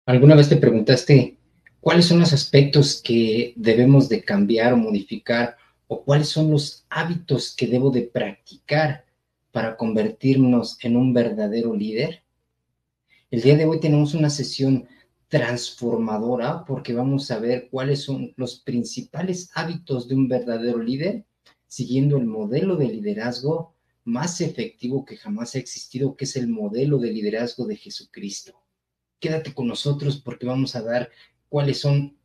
¿Alguna vez te preguntaste cuáles son los aspectos que debemos de cambiar o modificar o cuáles son los hábitos que debo de practicar para convertirnos en un verdadero líder? El día de hoy tenemos una sesión transformadora porque vamos a ver cuáles son los principales hábitos de un verdadero líder, siguiendo el modelo de liderazgo más efectivo que jamás ha existido, que es el modelo de liderazgo de Jesucristo. Quédate con nosotros porque vamos a ver cuáles son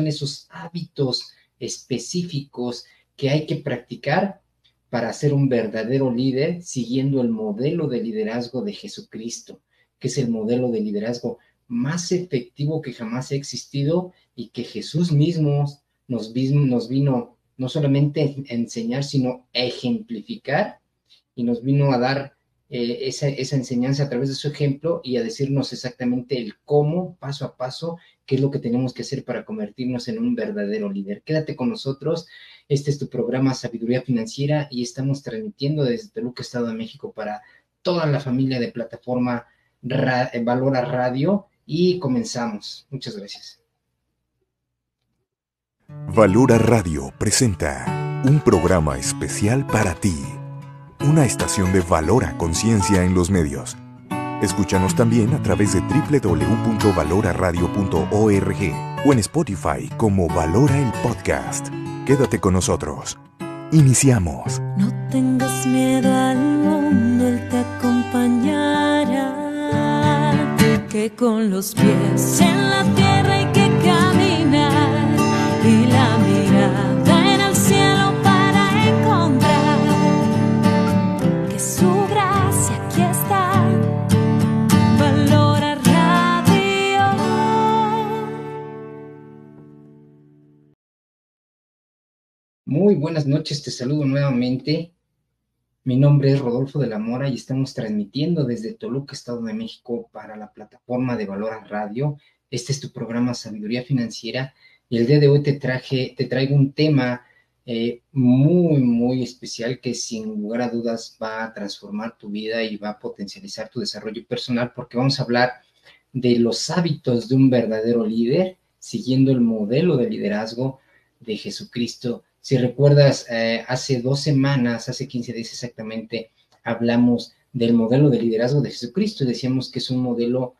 esos hábitos específicos que hay que practicar para ser un verdadero líder siguiendo el modelo de liderazgo de Jesucristo, que es el modelo de liderazgo más efectivo que jamás ha existido y que Jesús mismo nos vino no solamente a enseñar, sino a ejemplificar y nos vino a dar esa enseñanza a través de su ejemplo y a decirnos exactamente el cómo, paso a paso, qué es lo que tenemos que hacer para convertirnos en un verdadero líder. Quédate con nosotros. Este es tu programa Sabiduría Financiera y estamos transmitiendo desde Toluca, Estado de México, para toda la familia de plataforma Valora Radio y comenzamos. Muchas gracias. Valora Radio presenta un programa especial para ti, una estación de Valora Conciencia en los medios. Escúchanos también a través de www.valoraradio.org o en Spotify como Valora el Podcast. Quédate con nosotros. Iniciamos. No tengas miedo al mundo, Él te acompañará. Que con los pies en la tierra hay que caminar y la mirada en el cielo para encontrar que su gracia aquí está. Valora Radio. Muy buenas noches, te saludo nuevamente. Mi nombre es Rodolfo de la Mora y estamos transmitiendo desde Toluca, Estado de México, para la plataforma de Valora Radio. Este es tu programa Sabiduría Financiera y el día de hoy te traigo un tema muy especial que sin lugar a dudas va a transformar tu vida y va a potencializar tu desarrollo personal, porque vamos a hablar de los hábitos de un verdadero líder siguiendo el modelo de liderazgo de Jesucristo. Si recuerdas, hace 2 semanas, hace 15 días exactamente, hablamos del modelo de liderazgo de Jesucristo y decíamos que es un modelo,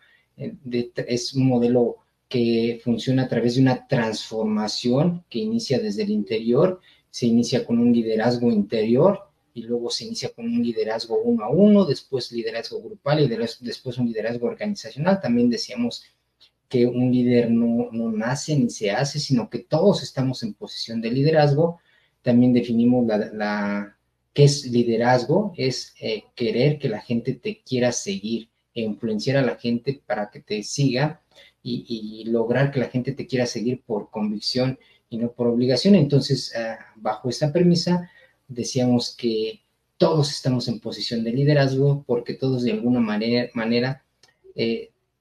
que funciona a través de una transformación que inicia desde el interior. Se inicia con un liderazgo interior y luego se inicia con un liderazgo 1 a 1, después liderazgo grupal y después un liderazgo organizacional. También decíamos que un líder no nace ni se hace, sino que todos estamos en posición de liderazgo. También definimos qué es liderazgo, es querer que la gente te quiera seguir e influenciar a la gente para que te siga y lograr que la gente te quiera seguir por convicción y no por obligación. Entonces, bajo esa premisa, decíamos que todos estamos en posición de liderazgo porque todos de alguna manera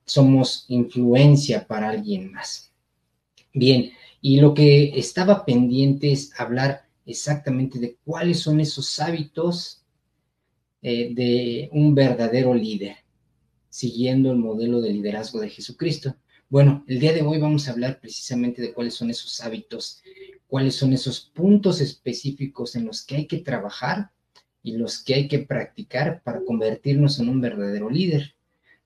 somos influencia para alguien más. Bien, y lo que estaba pendiente es hablar exactamente de cuáles son esos hábitos de un verdadero líder, siguiendo el modelo de liderazgo de Jesucristo. Bueno, el día de hoy vamos a hablar precisamente de cuáles son esos hábitos, cuáles son esos puntos específicos en los que hay que trabajar y los que hay que practicar para convertirnos en un verdadero líder.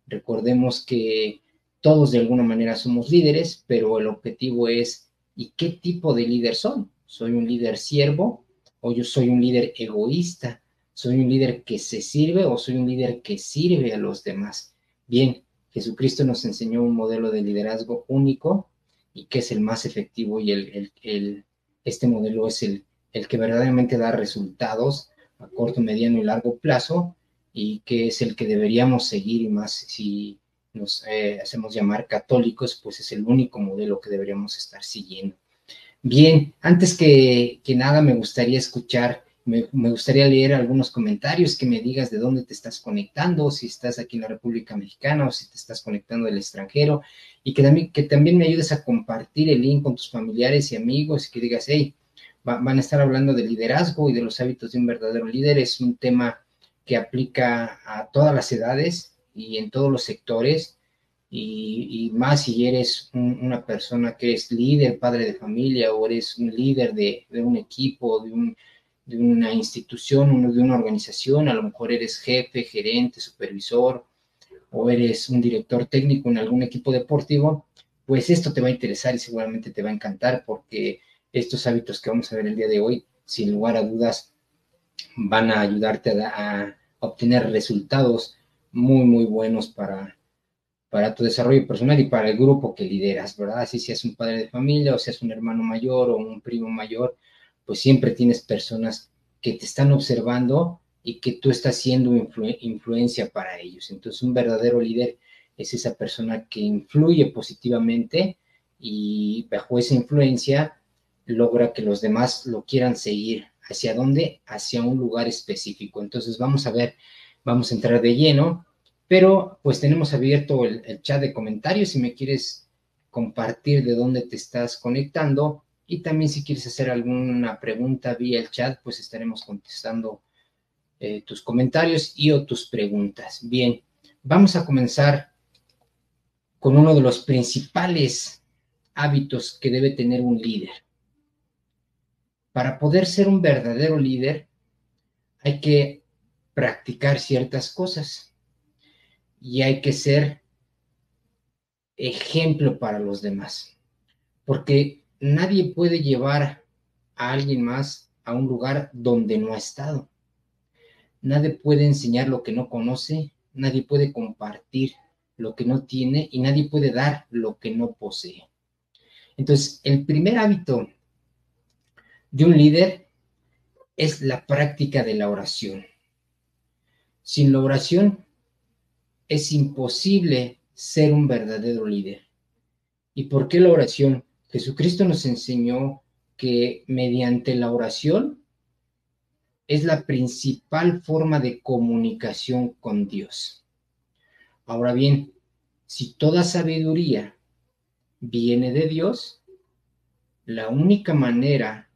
Recordemos que todos de alguna manera somos líderes, pero el objetivo es, ¿y qué tipo de líder soy? ¿Soy un líder siervo o yo soy un líder egoísta? ¿Soy un líder que se sirve o soy un líder que sirve a los demás? Bien, Jesucristo nos enseñó un modelo de liderazgo único y que es el más efectivo y este modelo es el que verdaderamente da resultados a corto, mediano y largo plazo y que es el que deberíamos seguir, y más si nos hacemos llamar católicos, pues es el único modelo que deberíamos estar siguiendo. Bien, antes que nada me gustaría me gustaría leer algunos comentarios, que me digas de dónde te estás conectando, si estás aquí en la República Mexicana o si te estás conectando del extranjero, y que también me ayudes a compartir el link con tus familiares y amigos y que digas, hey, van a estar hablando de liderazgo y de los hábitos de un verdadero líder. Es un tema que aplica a todas las edades y en todos los sectores y más si eres una persona que es líder, padre de familia, o eres un líder de un equipo, de una institución, de una organización, a lo mejor eres jefe, gerente, supervisor, o eres un director técnico en algún equipo deportivo, pues esto te va a interesar y seguramente te va a encantar, porque estos hábitos que vamos a ver el día de hoy, sin lugar a dudas, van a ayudarte a obtener resultados muy, muy buenos para tu desarrollo personal y para el grupo que lideras, ¿verdad? Así seas un padre de familia o seas un hermano mayor o un primo mayor, pues siempre tienes personas que te están observando y que tú estás siendo influencia para ellos. Entonces, un verdadero líder es esa persona que influye positivamente y bajo esa influencia logra que los demás lo quieran seguir. ¿Hacia dónde? Hacia un lugar específico. Entonces, vamos a ver, vamos a entrar de lleno, pero pues tenemos abierto el chat de comentarios si me quieres compartir de dónde te estás conectando, y también si quieres hacer alguna pregunta vía el chat, pues estaremos contestando tus comentarios y o tus preguntas. Bien, vamos a comenzar con uno de los principales hábitos que debe tener un líder. Para poder ser un verdadero líder hay que practicar ciertas cosas y hay que ser ejemplo para los demás, porque nadie puede llevar a alguien más a un lugar donde no ha estado. Nadie puede enseñar lo que no conoce, nadie puede compartir lo que no tiene y nadie puede dar lo que no posee. Entonces, el primer hábito de un líder es la práctica de la oración. Sin la oración es imposible ser un verdadero líder. ¿Y por qué la oración? Jesucristo nos enseñó que mediante la oración es la principal forma de comunicación con Dios. Ahora bien, si toda sabiduría viene de Dios, la única manera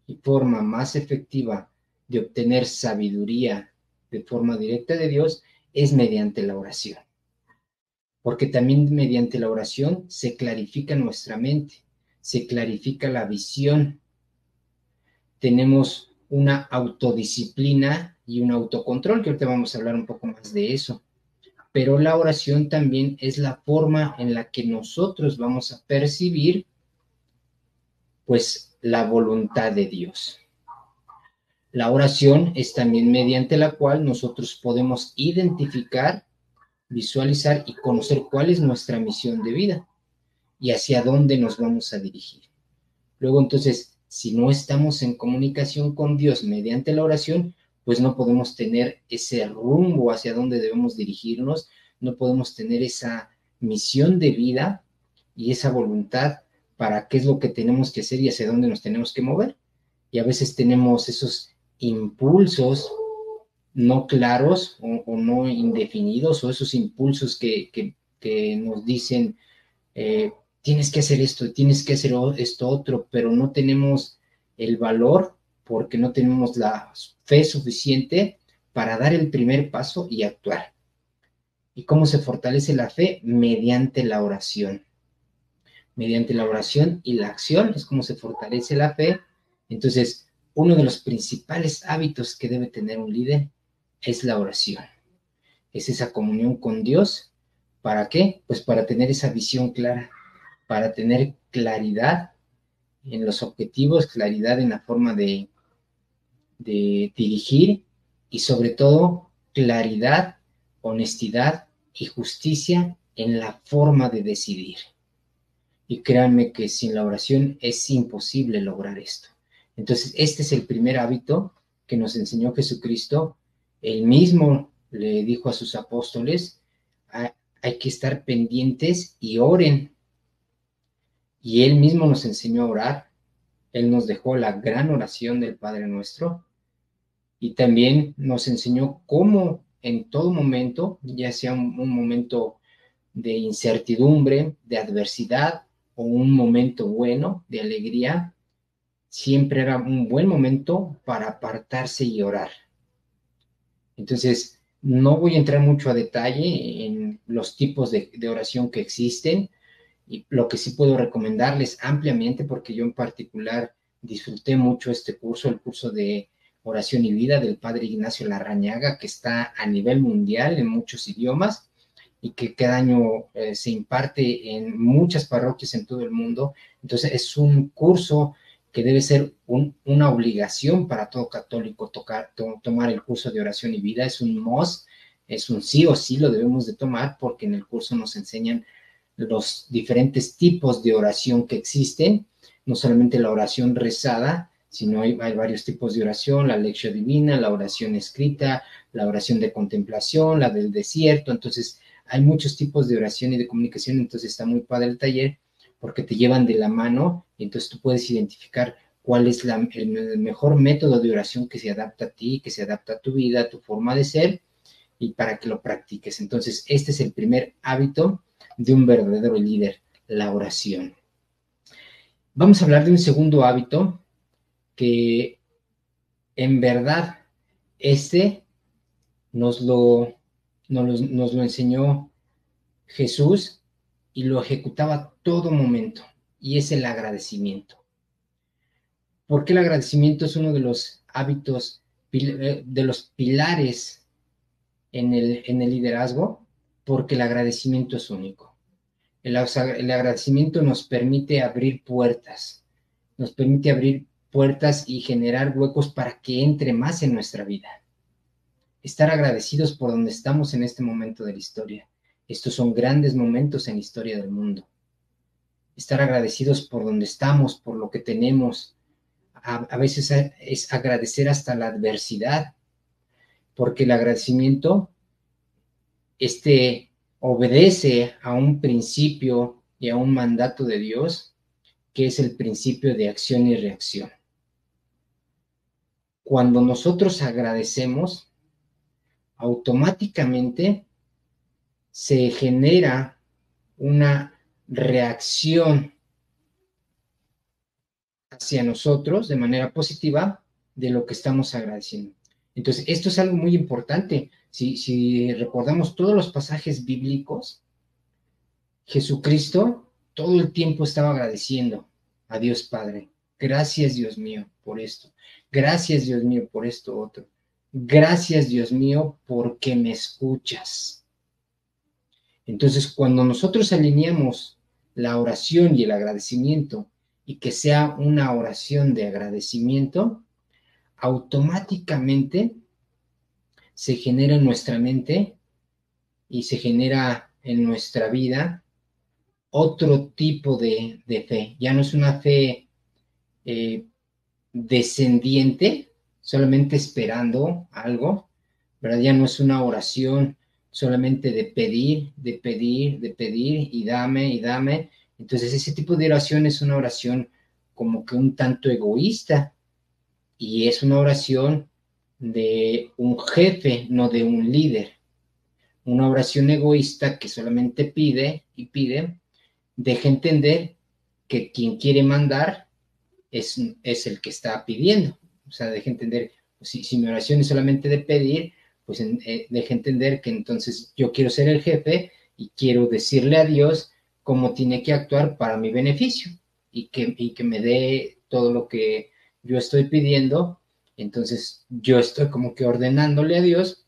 y forma más efectiva de obtener sabiduría de forma directa de Dios es mediante la oración. Porque también mediante la oración se clarifica nuestra mente, se clarifica la visión. Tenemos una autodisciplina y un autocontrol, que ahorita vamos a hablar un poco más de eso. Pero la oración también es la forma en la que nosotros vamos a percibir, pues, la voluntad de Dios. La oración es también mediante la cual nosotros podemos identificar, visualizar y conocer cuál es nuestra misión de vida y hacia dónde nos vamos a dirigir. Luego, entonces, si no estamos en comunicación con Dios mediante la oración, pues no podemos tener ese rumbo hacia dónde debemos dirigirnos, no podemos tener esa misión de vida y esa voluntad para qué es lo que tenemos que hacer y hacia dónde nos tenemos que mover. Y a veces tenemos esos impulsos no claros o no indefinidos, o esos impulsos que nos dicen, tienes que hacer esto, tienes que hacer esto otro, pero no tenemos el valor porque no tenemos la fe suficiente para dar el primer paso y actuar. ¿Y cómo se fortalece la fe? Mediante la oración. Mediante la oración y la acción es como se fortalece la fe. Entonces, uno de los principales hábitos que debe tener un líder es la oración. Es esa comunión con Dios. ¿Para qué? Pues para tener esa visión clara, para tener claridad en los objetivos, claridad en la forma de dirigir y sobre todo claridad, honestidad y justicia en la forma de decidir. Y créanme que sin la oración es imposible lograr esto. Entonces, este es el primer hábito que nos enseñó Jesucristo. Él mismo le dijo a sus apóstoles, hay que estar pendientes y oren. Y él mismo nos enseñó a orar. Él nos dejó la gran oración del Padre Nuestro. Y también nos enseñó cómo en todo momento, ya sea un momento de incertidumbre, de adversidad, o un momento bueno de alegría, siempre era un buen momento para apartarse y orar. Entonces, no voy a entrar mucho a detalle en los tipos de oración que existen, y lo que sí puedo recomendarles ampliamente, porque yo en particular disfruté mucho este curso, el curso de Oración y Vida del Padre Ignacio Larrañaga, que está a nivel mundial en muchos idiomas y que cada año se imparte en muchas parroquias en todo el mundo. Entonces es un curso que debe ser una obligación para todo católico tomar el curso de Oración y Vida. Es un must, es un sí o sí, lo debemos de tomar, porque en el curso nos enseñan los diferentes tipos de oración que existen, no solamente la oración rezada, sino hay varios tipos de oración: la lección divina, la oración escrita, la oración de contemplación, la del desierto. Entonces hay muchos tipos de oración y de comunicación. Entonces está muy padre el taller, porque te llevan de la mano, y entonces tú puedes identificar cuál es el mejor método de oración que se adapta a ti, que se adapta a tu vida, a tu forma de ser, y para que lo practiques. Entonces este es el primer hábito de un verdadero líder: la oración. Vamos a hablar de un segundo hábito que en verdad nos lo enseñó Jesús y lo ejecutaba a todo momento, y es el agradecimiento. Porque el agradecimiento es uno de los hábitos, de los pilares en el liderazgo, porque el agradecimiento es único. El agradecimiento nos permite abrir puertas y generar huecos para que entre más en nuestra vida. Estar agradecidos por donde estamos en este momento de la historia. Estos son grandes momentos en la historia del mundo. Estar agradecidos por donde estamos, por lo que tenemos. A veces es agradecer hasta la adversidad, porque el agradecimiento obedece a un principio y a un mandato de Dios, que es el principio de acción y reacción. Cuando nosotros agradecemos, automáticamente se genera una reacción hacia nosotros de manera positiva de lo que estamos agradeciendo. Entonces, esto es algo muy importante. Si recordamos todos los pasajes bíblicos, Jesucristo todo el tiempo estaba agradeciendo a Dios Padre. Gracias, Dios mío, por esto. Gracias, Dios mío, por esto otro. Gracias, Dios mío, porque me escuchas. Entonces, cuando nosotros alineamos la oración y el agradecimiento, y que sea una oración de agradecimiento, automáticamente se genera en nuestra mente y se genera en nuestra vida otro tipo de fe. Ya no es una fe descendiente, solamente esperando algo, ¿verdad? Ya no es una oración solamente de pedir y dame. Entonces ese tipo de oración es una oración como que un tanto egoísta, y es una oración de un jefe, no de un líder. Una oración egoísta que solamente pide y pide, deja entender que quien quiere mandar es el que está pidiendo. O sea, deja entender, si mi oración es solamente de pedir, pues deja entender que entonces yo quiero ser el jefe y quiero decirle a Dios cómo tiene que actuar para mi beneficio, y que me dé todo lo que yo estoy pidiendo. Entonces yo estoy como que ordenándole a Dios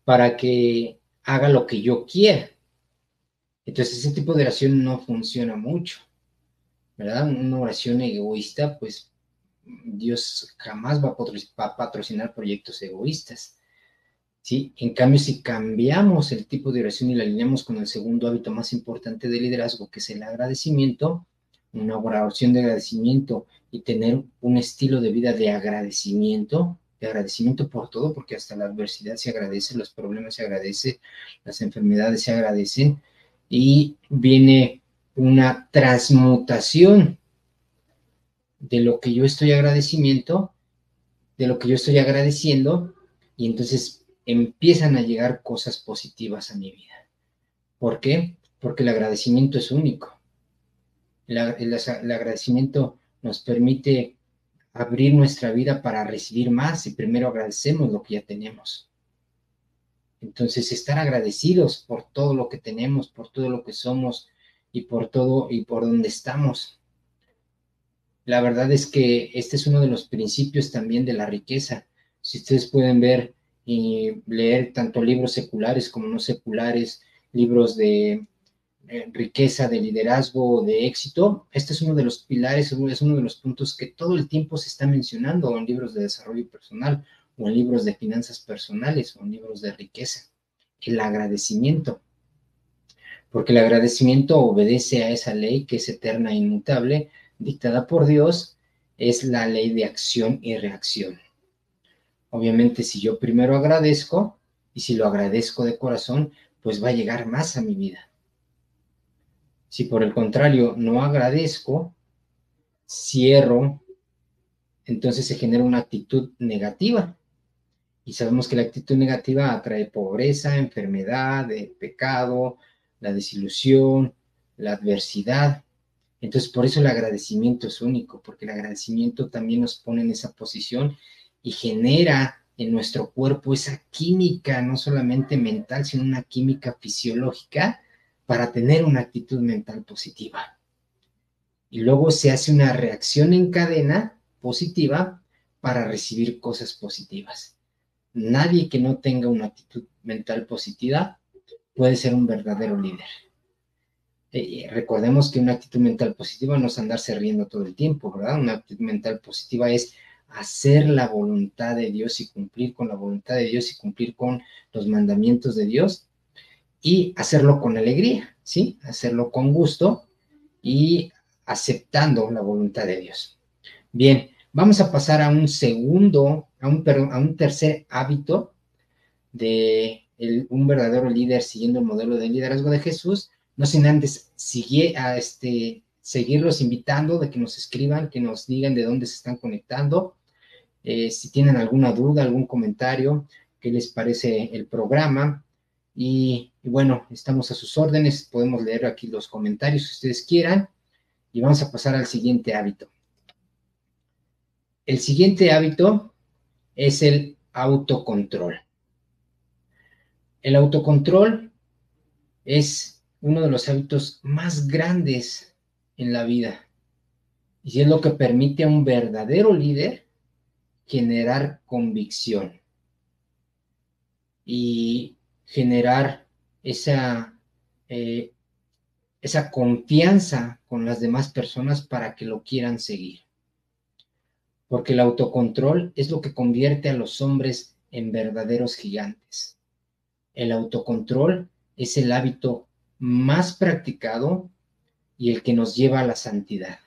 para que haga lo que yo quiera. Entonces ese tipo de oración no funciona mucho, ¿verdad? Una oración egoísta, pues Dios jamás va a patrocinar proyectos egoístas, ¿sí? En cambio, si cambiamos el tipo de oración y la alineamos con el segundo hábito más importante del liderazgo, que es el agradecimiento, una oración de agradecimiento, y tener un estilo de vida de agradecimiento por todo, porque hasta la adversidad se agradece, los problemas se agradecen, las enfermedades se agradecen, y viene una transmutación de lo que yo estoy agradeciendo, y entonces empiezan a llegar cosas positivas a mi vida. ¿Por qué? Porque el agradecimiento es único. El agradecimiento nos permite abrir nuestra vida para recibir más, y primero agradecemos lo que ya tenemos. Entonces, estar agradecidos por todo lo que tenemos, por todo lo que somos y por todo y por donde estamos. La verdad es que este es uno de los principios también de la riqueza. Si ustedes pueden ver y leer tanto libros seculares como no seculares, libros de riqueza, de liderazgo, de éxito, este es uno de los pilares, es uno de los puntos que todo el tiempo se está mencionando en libros de desarrollo personal o en libros de finanzas personales o en libros de riqueza. El agradecimiento, porque el agradecimiento obedece a esa ley que es eterna e inmutable, dictada por Dios, es la ley de acción y reacción. Obviamente, si yo primero agradezco, y si lo agradezco de corazón, pues va a llegar más a mi vida. Si por el contrario no agradezco, cierro, entonces se genera una actitud negativa. Y sabemos que la actitud negativa atrae pobreza, enfermedad, pecado, la desilusión, la adversidad. Entonces, por eso el agradecimiento es único, porque el agradecimiento también nos pone en esa posición y genera en nuestro cuerpo esa química, no solamente mental, sino una química fisiológica para tener una actitud mental positiva. Y luego se hace una reacción en cadena positiva para recibir cosas positivas. Nadie que no tenga una actitud mental positiva puede ser un verdadero líder. Recordemos que una actitud mental positiva no es andarse riendo todo el tiempo, ¿verdad? Una actitud mental positiva es hacer la voluntad de Dios y cumplir con la voluntad de Dios y cumplir con los mandamientos de Dios y hacerlo con alegría, ¿sí? Hacerlo con gusto y aceptando la voluntad de Dios. Bien, vamos a pasar a un tercer hábito de un verdadero líder siguiendo el modelo de liderazgo de Jesús, no sin antes seguirlos invitando de que nos escriban, que nos digan de dónde se están conectando, si tienen alguna duda, algún comentario, qué les parece el programa. Y bueno, estamos a sus órdenes, podemos leer aquí los comentarios si ustedes quieran y vamos a pasar al siguiente hábito. El siguiente hábito es el autocontrol. El autocontrol es uno de los hábitos más grandes en la vida y es lo que permite a un verdadero líder generar convicción y generar esa confianza con las demás personas para que lo quieran seguir. Porque el autocontrol es lo que convierte a los hombres en verdaderos gigantes. El autocontrol es el hábito más practicado y el que nos lleva a la santidad.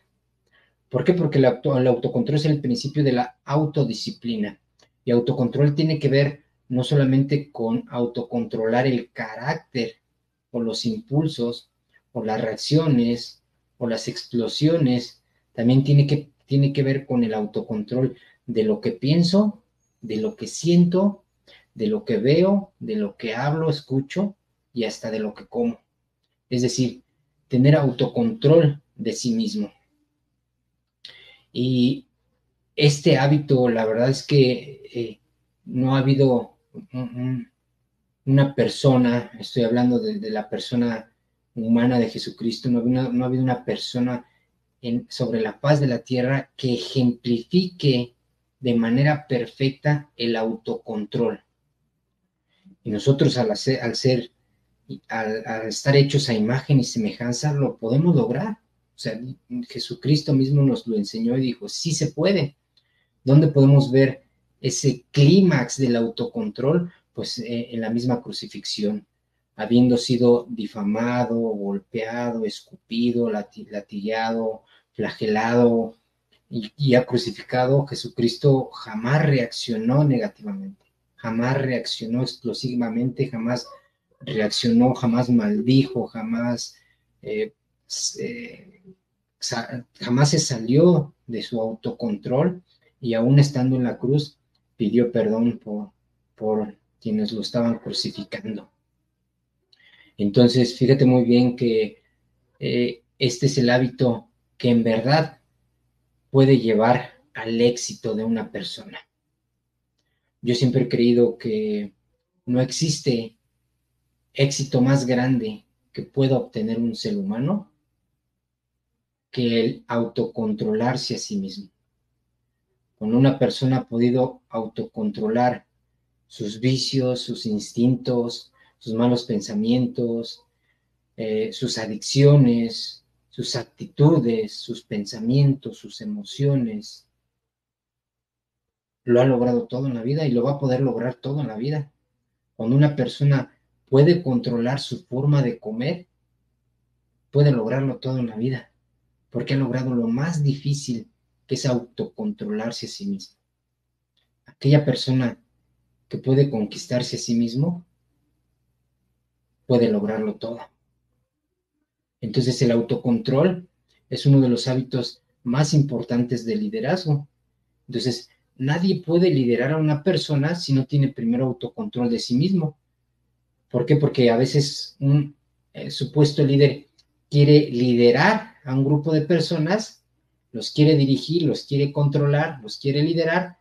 ¿Por qué? Porque el autocontrol es el principio de la autodisciplina. Y autocontrol tiene que ver no solamente con autocontrolar el carácter o los impulsos o las reacciones o las explosiones, también tiene que ver con el autocontrol de lo que pienso, de lo que siento, de lo que veo, de lo que hablo, escucho y hasta de lo que como. Es decir, tener autocontrol de sí mismo. Y este hábito, la verdad es que no ha habido una persona, estoy hablando de la persona humana de Jesucristo, no ha habido una persona sobre la faz de la tierra que ejemplifique de manera perfecta el autocontrol. Y nosotros al estar hechos a imagen y semejanza, lo podemos lograr. O sea, Jesucristo mismo nos lo enseñó y dijo, sí se puede. ¿Dónde podemos ver ese clímax del autocontrol? Pues en la misma crucifixión, habiendo sido difamado, golpeado, escupido, latigado, flagelado y crucificado, Jesucristo jamás reaccionó negativamente, jamás reaccionó explosivamente, jamás reaccionó, jamás maldijo, jamás jamás se salió de su autocontrol y aún estando en la cruz pidió perdón por quienes lo estaban crucificando. Entonces, fíjate muy bien que este es el hábito que en verdad puede llevar al éxito de una persona. Yo siempre he creído que No existe éxito más grande que pueda obtener un ser humano que el autocontrolarse a sí mismo. Cuando una persona ha podido autocontrolar sus vicios, sus instintos, sus malos pensamientos, sus adicciones, sus actitudes, sus pensamientos, sus emociones, lo ha logrado todo en la vida y lo va a poder lograr todo en la vida. Cuando una persona puede controlar su forma de comer, puede lograrlo todo en la vida, porque ha logrado lo más difícil, que es autocontrolarse a sí mismo. Aquella persona que puede conquistarse a sí mismo, puede lograrlo todo. Entonces el autocontrol es uno de los hábitos más importantes del liderazgo. Entonces, nadie puede liderar a una persona si no tiene primero autocontrol de sí mismo. ¿Por qué? Porque a veces un supuesto líder quiere liderar a un grupo de personas, los quiere dirigir, los quiere controlar, los quiere liderar,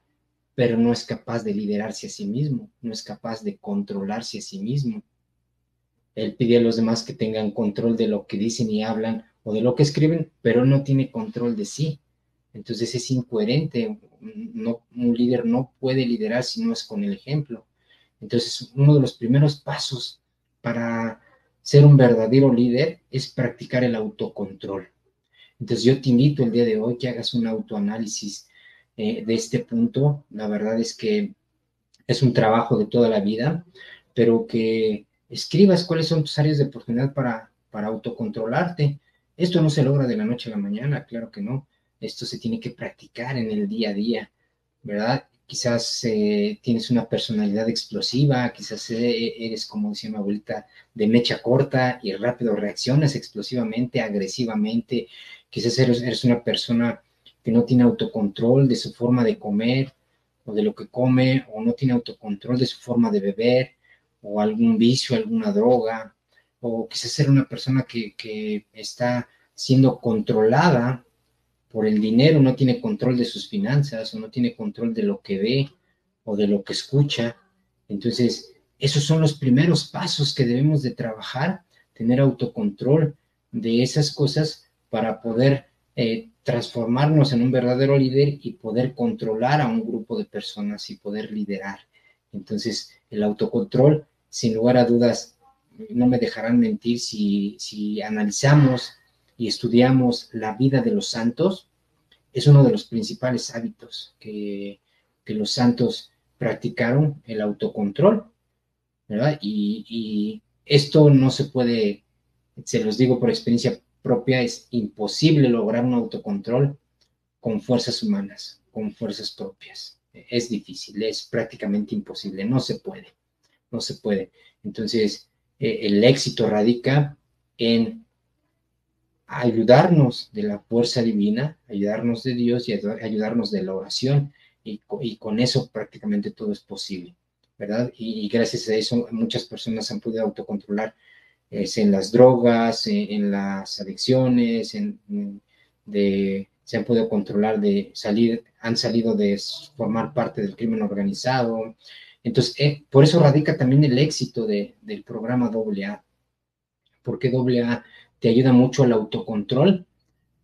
pero no es capaz de liderarse a sí mismo, no es capaz de controlarse a sí mismo. Él pide a los demás que tengan control de lo que dicen y hablan o de lo que escriben, pero no tiene control de sí. Entonces es incoherente. No, un líder no puede liderar si no es con el ejemplo. Entonces, uno de los primeros pasos para ser un verdadero líder es practicar el autocontrol. Entonces, yo te invito el día de hoy que hagas un autoanálisis de este punto. La verdad es que es un trabajo de toda la vida, pero que escribas cuáles son tus áreas de oportunidad para autocontrolarte. Esto no se logra de la noche a la mañana, claro que no. Esto se tiene que practicar en el día a día, ¿verdad? Quizás tienes una personalidad explosiva, quizás eres, como decía mi abuelita, de mecha corta y rápido reaccionas explosivamente, agresivamente. Quizás eres una persona que no tiene autocontrol de su forma de comer, o de lo que come, o no tiene autocontrol de su forma de beber, o algún vicio, alguna droga, o quizás ser una persona que está siendo controlada por el dinero, no tiene control de sus finanzas, o no tiene control de lo que ve, o de lo que escucha. Entonces, esos son los primeros pasos que debemos de trabajar, tener autocontrol de esas cosas para poder transformarnos en un verdadero líder y poder controlar a un grupo de personas y poder liderar. Entonces, el autocontrol, sin lugar a dudas, no me dejarán mentir si analizamos y estudiamos la vida de los santos, es uno de los principales hábitos que los santos practicaron, el autocontrol, ¿verdad? Y esto no se puede, se los digo por experiencia propia, es imposible lograr un autocontrol con fuerzas humanas, con fuerzas propias. Es difícil, es prácticamente imposible, no se puede, no se puede. Entonces, el éxito radica en ayudarnos de la fuerza divina, ayudarnos de Dios y ayudarnos de la oración. Y con eso prácticamente todo es posible, ¿verdad? Y gracias a eso muchas personas han podido autocontrolar en las drogas, en las adicciones, se han podido controlar de salir, han salido de formar parte del crimen organizado. Entonces, por eso radica también el éxito del programa AA, porque AA te ayuda mucho al autocontrol,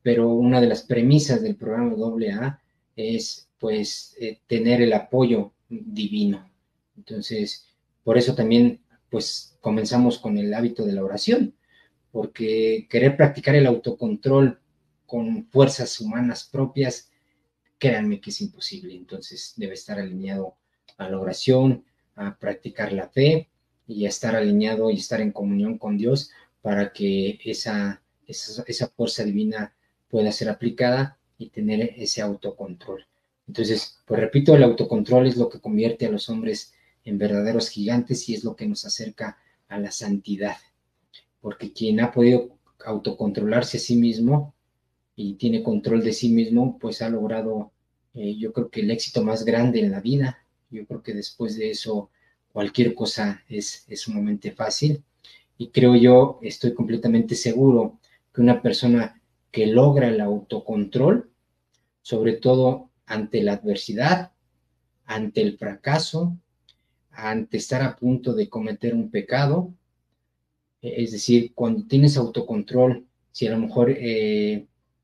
pero una de las premisas del programa AA es, pues, tener el apoyo divino. Entonces, por eso también, pues, comenzamos con el hábito de la oración, porque querer practicar el autocontrol con fuerzas humanas propias, créanme que es imposible. Entonces, debe estar alineado a la oración, a practicar la fe y a estar alineado y estar en comunión con Dios para que esa fuerza divina pueda ser aplicada y tener ese autocontrol. Entonces, pues repito, el autocontrol es lo que convierte a los hombres en verdaderos gigantes y es lo que nos acerca a la santidad, porque quien ha podido autocontrolarse a sí mismo y tiene control de sí mismo, pues ha logrado, yo creo que el éxito más grande en la vida. Yo creo que después de eso cualquier cosa es sumamente fácil. Y creo yo, estoy completamente seguro que una persona que logra el autocontrol, sobre todo ante la adversidad, ante el fracaso, ante estar a punto de cometer un pecado. Es decir, cuando tienes autocontrol, si a lo mejor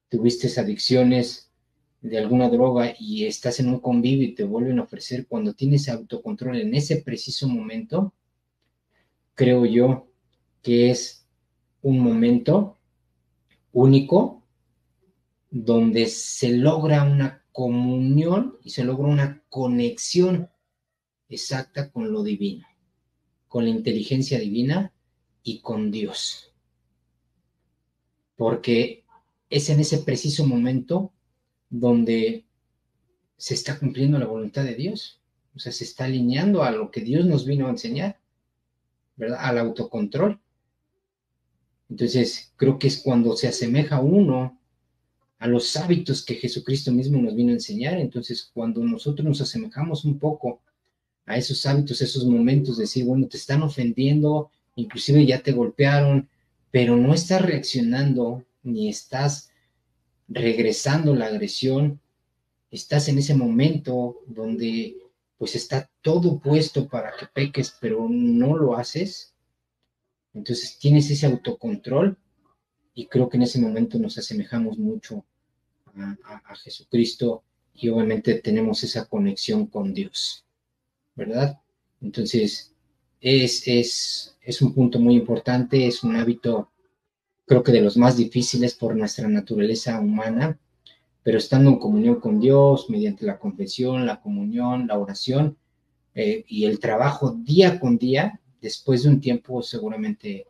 tuviste adicciones de alguna droga y estás en un convivio y te vuelven a ofrecer, cuando tienes autocontrol en ese preciso momento, creo yo que es un momento único donde se logra una comunión y se logra una conexión exacta con lo divino, con la inteligencia divina y con Dios. Porque es en ese preciso momento donde se está cumpliendo la voluntad de Dios. O sea, se está alineando a lo que Dios nos vino a enseñar, ¿verdad? Al autocontrol. Entonces, creo que es cuando se asemeja uno a los hábitos que Jesucristo mismo nos vino a enseñar. Entonces, cuando nosotros nos asemejamos un poco a esos hábitos, esos momentos de decir, bueno, te están ofendiendo, inclusive ya te golpearon, pero no estás reaccionando ni estás regresando la agresión, estás en ese momento donde pues está todo puesto para que peques, pero no lo haces. Entonces tienes ese autocontrol y creo que en ese momento nos asemejamos mucho a Jesucristo y obviamente tenemos esa conexión con Dios, ¿verdad? Entonces es un punto muy importante, es un hábito creo que de los más difíciles por nuestra naturaleza humana, pero estando en comunión con Dios, mediante la confesión, la comunión, la oración y el trabajo día con día, después de un tiempo seguramente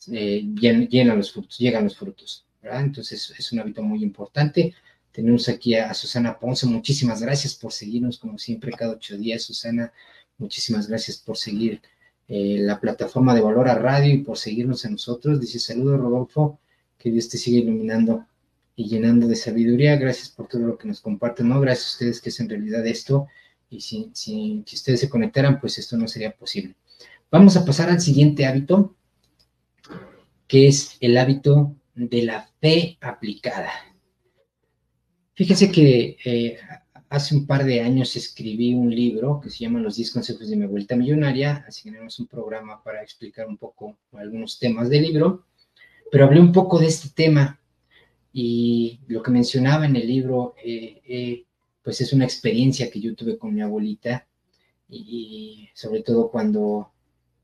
llegan los frutos, ¿verdad? Entonces es un hábito muy importante. Tenemos aquí a Susana Ponce, muchísimas gracias por seguirnos como siempre cada 8 días, Susana, muchísimas gracias por seguir la plataforma de Valora Radio y por seguirnos a nosotros. Dice, saludos Rodolfo, que Dios te siga iluminando y llenando de sabiduría. Gracias por todo lo que nos comparten, ¿no? Gracias a ustedes que es en realidad esto, y si ustedes se conectaran, pues esto no sería posible. Vamos a pasar al siguiente hábito, que es el hábito de la fe aplicada. Fíjense que hace un par de años escribí un libro que se llama Los 10 consejos de mi abuelita millonaria, así que tenemos un programa para explicar un poco algunos temas del libro, pero hablé un poco de este tema y lo que mencionaba en el libro, pues es una experiencia que yo tuve con mi abuelita y sobre todo cuando,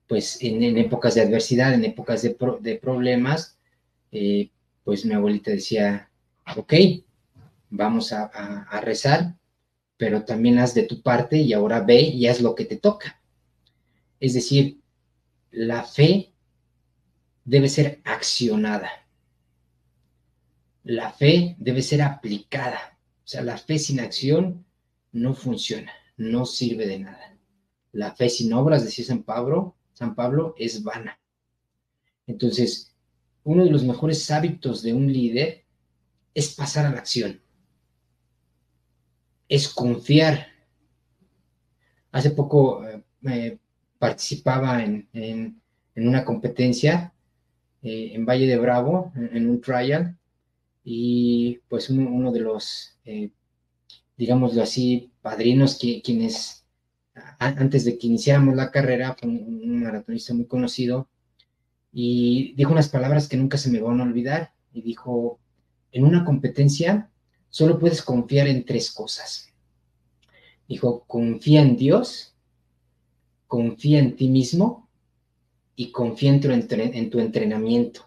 pues en épocas de adversidad, en épocas de problemas, pues mi abuelita decía, ok, vamos a rezar, pero también haz de tu parte y ahora ve y haz lo que te toca. Es decir, la fe debe ser accionada. La fe debe ser aplicada. O sea, la fe sin acción no funciona, no sirve de nada. La fe sin obras, decía San Pablo, es vana. Entonces, uno de los mejores hábitos de un líder es pasar a la acción, es confiar. Hace poco participaba en una competencia en Valle de Bravo, en un trial, y pues uno de los, digámoslo así, padrinos quienes antes de que iniciáramos la carrera, fue un maratonista muy conocido, y dijo unas palabras que nunca se me van a olvidar, y dijo, en una competencia solo puedes confiar en 3 cosas. Dijo, confía en Dios, confía en ti mismo y confía en tu entrenamiento.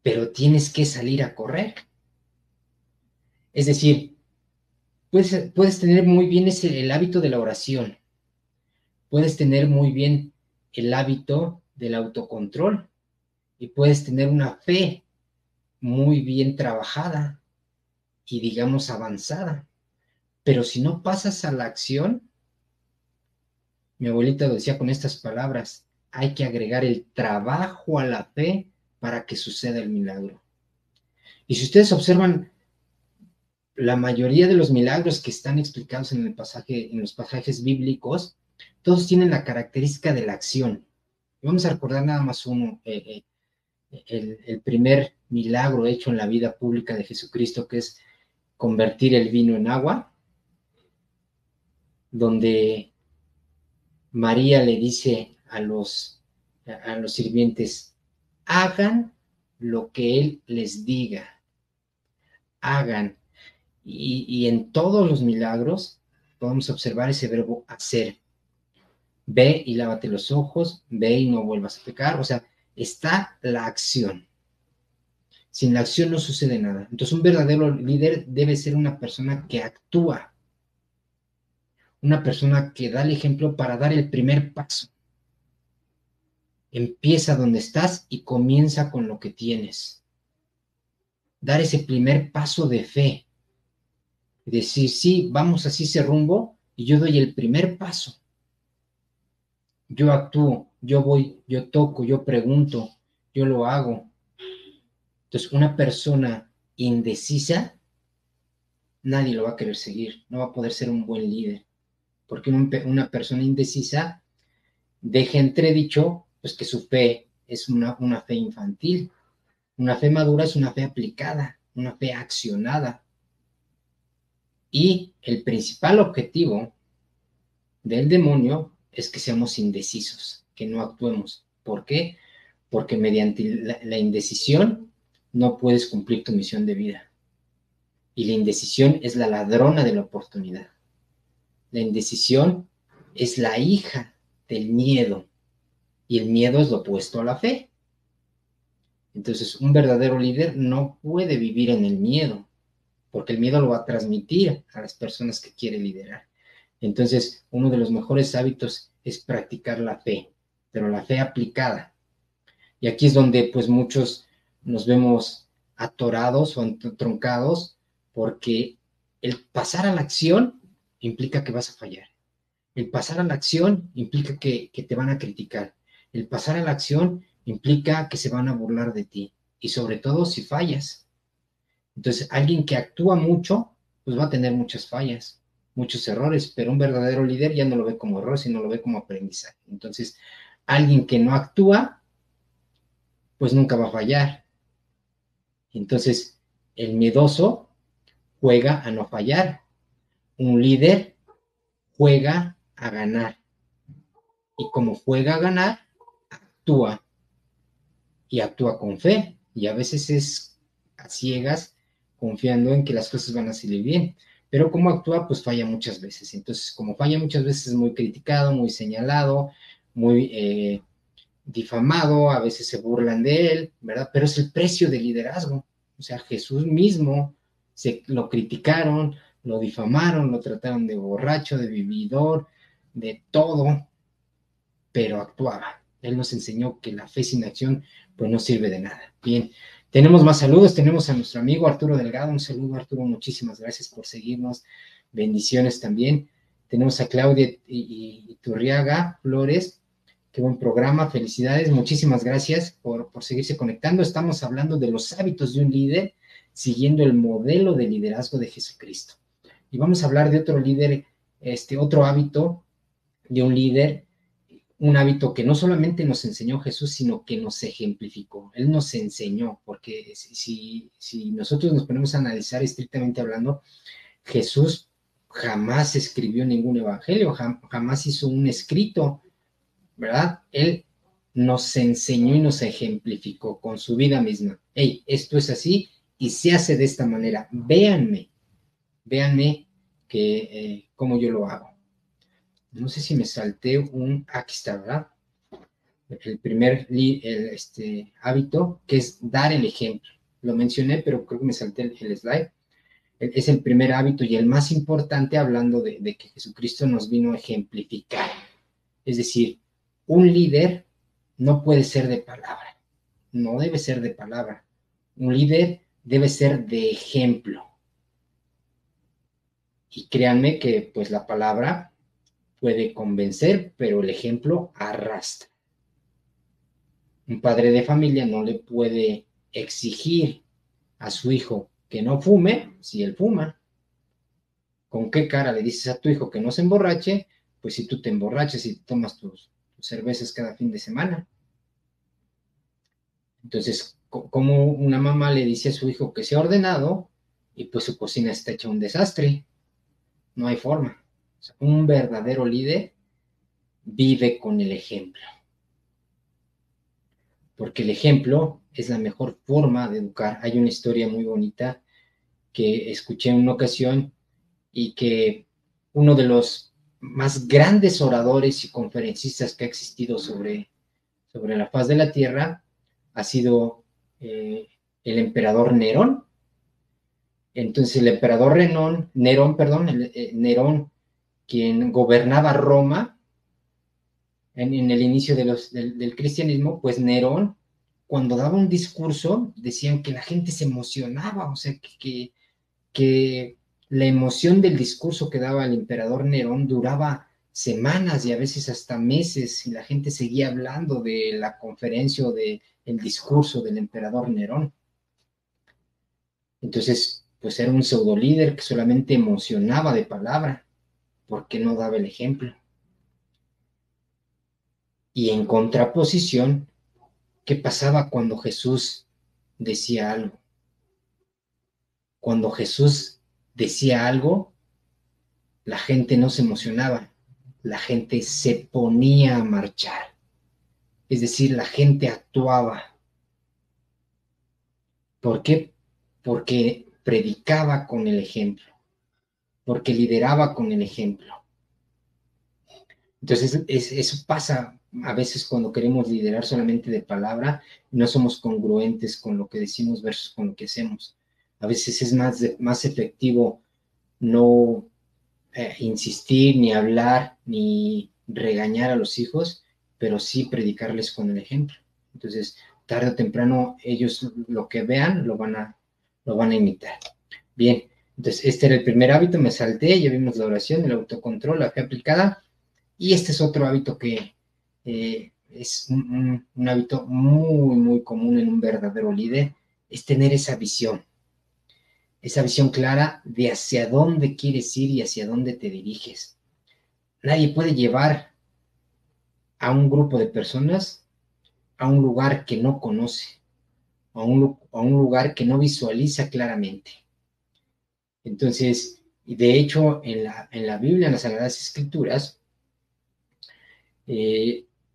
Pero tienes que salir a correr. Es decir, puedes tener muy bien el hábito de la oración, puedes tener muy bien el hábito del autocontrol y puedes tener una fe muy bien trabajada y digamos avanzada. Pero si no pasas a la acción, mi abuelita lo decía con estas palabras, hay que agregar el trabajo a la fe para que suceda el milagro. Y si ustedes observan, la mayoría de los milagros que están explicados en los pasajes bíblicos, todos tienen la característica de la acción. Vamos a recordar nada más uno, el primer milagro hecho en la vida pública de Jesucristo, que es convertir el vino en agua. donde María le dice a los sirvientes, hagan lo que Él les diga, hagan. Y en todos los milagros podemos observar ese verbo hacer. Ve y lávate los ojos, ve y no vuelvas a pecar. O sea, está la acción. Sin la acción no sucede nada. Entonces, un verdadero líder debe ser una persona que actúa, una persona que da el ejemplo para dar el primer paso. Empieza donde estás y comienza con lo que tienes. Dar ese primer paso de fe. Decir, sí, vamos así ese rumbo y yo doy el primer paso. Yo actúo, yo voy, yo toco, yo pregunto, yo lo hago. Entonces, una persona indecisa, nadie lo va a querer seguir, no va a poder ser un buen líder, porque una persona indecisa deja entredicho pues, que su fe es una fe infantil. Una fe madura es una fe aplicada, una fe accionada. Y el principal objetivo del demonio es que seamos indecisos, que no actuemos. ¿Por qué? Porque mediante la indecisión no puedes cumplir tu misión de vida. Y la indecisión es la ladrona de la oportunidad. La indecisión es la hija del miedo. Y el miedo es lo opuesto a la fe. Entonces, un verdadero líder no puede vivir en el miedo, porque el miedo lo va a transmitir a las personas que quiere liderar. Entonces, uno de los mejores hábitos es practicar la fe, pero la fe aplicada. Y aquí es donde pues muchos nos vemos atorados o truncados, porque el pasar a la acción implica que vas a fallar. El pasar a la acción implica que te van a criticar. El pasar a la acción implica que se van a burlar de ti. Y sobre todo si fallas. Entonces, alguien que actúa mucho, pues va a tener muchas fallas, muchos errores, pero un verdadero líder ya no lo ve como error, sino lo ve como aprendizaje. Entonces, alguien que no actúa, pues nunca va a fallar. Entonces, el miedoso juega a no fallar. Un líder juega a ganar. Y como juega a ganar, actúa. Y actúa con fe. Y a veces es a ciegas, confiando en que las cosas van a salir bien. Pero como actúa, pues falla muchas veces. Entonces, como falla muchas veces, es muy criticado, muy señalado, muy difamado, a veces se burlan de él, ¿verdad? Pero es el precio del liderazgo. O sea, Jesús mismo lo criticaron, lo difamaron, lo trataron de borracho, de vividor, de todo, pero actuaba. Él nos enseñó que la fe sin acción pues no sirve de nada. Bien, tenemos más saludos, tenemos a nuestro amigo Arturo Delgado. Un saludo, Arturo, muchísimas gracias por seguirnos. Bendiciones también. Tenemos a Claudia Iturriaga Flores. Qué buen programa, felicidades, muchísimas gracias por seguirse conectando. Estamos hablando de los hábitos de un líder siguiendo el modelo de liderazgo de Jesucristo. Y vamos a hablar de otro líder, otro hábito de un líder, un hábito que no solamente nos enseñó Jesús, sino que nos ejemplificó. Él nos enseñó, porque si nosotros nos ponemos a analizar estrictamente hablando, Jesús jamás escribió ningún evangelio, jamás hizo un escrito, ¿verdad? Él nos enseñó y nos ejemplificó con su vida misma. Hey, esto es así y se hace de esta manera. Véanme que cómo yo lo hago. No sé si me salté aquí está, ¿verdad? El primer hábito, que es dar el ejemplo. Lo mencioné, pero creo que me salté el slide. Es el primer hábito y el más importante, hablando de que Jesucristo nos vino a ejemplificar. Es decir, un líder no puede ser de palabra, no debe ser de palabra. Un líder debe ser de ejemplo. Y créanme que pues la palabra puede convencer, pero el ejemplo arrastra. Un padre de familia no le puede exigir a su hijo que no fume si él fuma. ¿Con qué cara le dices a tu hijo que no se emborrache? Pues si tú te emborrachas y tomas tus cervezas cada fin de semana. Entonces, como una mamá le dice a su hijo que sea ordenado y pues su cocina está hecha un desastre. No hay forma. O sea, un verdadero líder vive con el ejemplo, porque el ejemplo es la mejor forma de educar. Hay una historia muy bonita que escuché en una ocasión y que uno de los más grandes oradores y conferencistas que ha existido sobre la faz de la tierra ha sido el emperador Nerón. Entonces el emperador Nerón, quien gobernaba Roma en el inicio del cristianismo, pues Nerón, cuando daba un discurso, decían que la gente se emocionaba, o sea, que la emoción del discurso que daba el emperador Nerón duraba semanas y a veces hasta meses, y la gente seguía hablando de la conferencia o del discurso del emperador Nerón. Entonces, pues era un pseudo líder que solamente emocionaba de palabra, porque no daba el ejemplo. Y en contraposición, ¿qué pasaba cuando Jesús decía algo? Cuando Jesús decía algo, la gente no se emocionaba, la gente se ponía a marchar. Es decir, la gente actuaba. ¿Por qué? Porque predicaba con el ejemplo, porque lideraba con el ejemplo. Entonces, eso pasa a veces cuando queremos liderar solamente de palabra, no somos congruentes con lo que decimos versus con lo que hacemos. A veces es más efectivo no insistir, ni hablar, ni regañar a los hijos, pero sí predicarles con el ejemplo. Entonces, tarde o temprano, ellos lo que vean lo van a imitar. Bien, entonces este era el primer hábito, me salté, ya vimos la oración, el autocontrol, la fe aplicada, y este es otro hábito que es un hábito muy, muy común en un verdadero líder, es tener esa visión clara de hacia dónde quieres ir y hacia dónde te diriges. Nadie puede llevar a un grupo de personas a un lugar que no conoce, a un lugar que no visualiza claramente. Entonces, de hecho, en la Biblia, en las Sagradas Escrituras,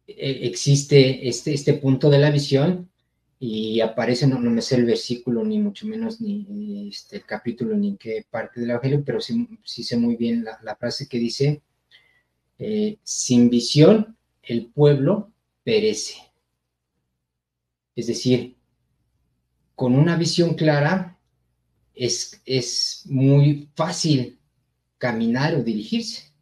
existe este punto de la visión y aparece, no me sé el versículo, ni mucho menos ni el capítulo, ni en qué parte del Evangelio, pero sí sé muy bien la frase que dice, sin visión el pueblo perece. Es decir, con una visión clara es muy fácil caminar o dirigirse,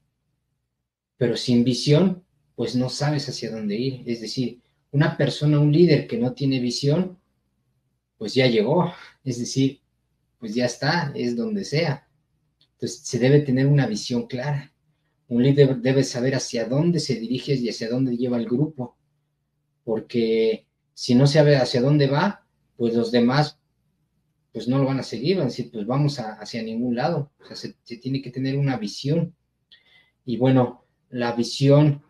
pero sin visión, pues no sabes hacia dónde ir. Es decir, una persona, un líder que no tiene visión, pues ya llegó. Es decir, pues ya está, es donde sea. Entonces, se debe tener una visión clara. Un líder debe saber hacia dónde se dirige y hacia dónde lleva el grupo, porque si no sabe hacia dónde va, pues los demás pues no lo van a seguir, van a decir, pues vamos hacia ningún lado. O sea, se tiene que tener una visión. Y bueno, la visión